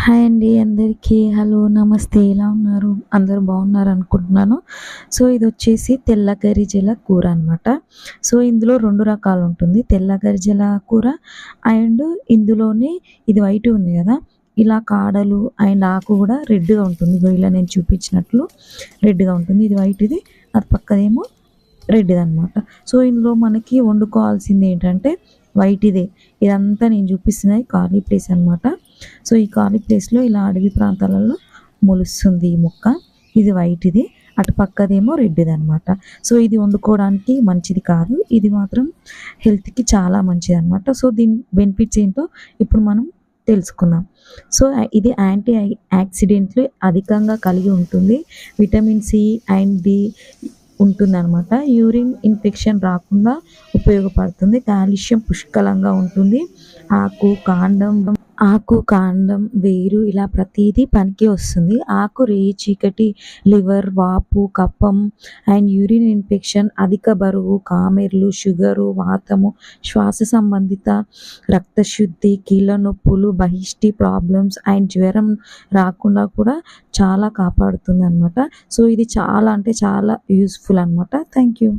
Hi అండి అందరికీ. Hello, నమస్తే. ఎలా ఉన్నారు? అందరూ బాగున్నారు అనుకుంటున్నాను. సో, ఇదొచ్చేసి తెల్ల గరిజల కూర అనమాట. సో, ఇందులో 2 రకాలుంటుంది. తెల్ల గరిజల కూర అండ్ ఇందులోనే ఇది వైట్ ఉంది గదా! ఇలా కాడలు అండ్ ఆకు గూడా రెడ్‌గా ఉంటుంది. ఇగో ఇలా నేను చూపించినట్లు రెడ్‌గా ఉంటుంది. ఇది వైట్‌ది, అటు పక్కదేమో రెడ్‌దనమాట. సో, ఇందులో మనకి వండుకోవాల్సిందేంటంటే వైట్‌దే. ఇదంతా నేను చూపిస్తున్నది ఖాళీ ప్లేస్ అనమాట. సో, ఈ ఖాళీ ప్లేస్‌లో ఇలా అడవి ప్రాంతాలలో మొలుస్తుంది ఈ మొక్క. ఇది వైట్‌ది. అటు పక్కదేమో రెడ్‌దనమాట. సో, ఇది వండుకోవడానికి మంచిది కాదు. ఇది మాత్రం హెల్త్‌కి చాలా మంచిదనమాట. సో, దీని బెనిఫిట్స్ ఏంటో ఇప్పుడు మనం తెలుసుకుందాం. సో, ఇది యాంటీ ఆక్సిడెంట్లు అధికంగా కలిగి ఉంటుంది. విటమిన్ సి అండ్ డి ఉంటుందనమాట. యూరిన్ ఇన్ఫెక్షన్ రాకుండా ఉపయోగపడుతుంది. కాల్షియం పుష్కలంగా ఉంటుంది. ఆకు, కాండం వేరు ఇలా ప్రతీదీ పనికి వస్తుంది. ఆకు రేచీకటి, లివర్, వాపు, కఫం అండ్ యూరిన్ ఇన్ఫెక్షన్, అధిక బరువు, కామెర్లు, షుగరు, వాతము, శ్వాస సంబంధిత రక్తశుద్ధి, కీళ్ళ నొప్పులు, బహిష్టి ప్రాబ్లమ్స్ అండ్ జ్వరం రాకుండా కూడా చాలా కాపాడుతుందనమాట. సో, ఇది చాలా అంటే చాలా యూజ్‌ఫుల్ అనమాట. Thank you.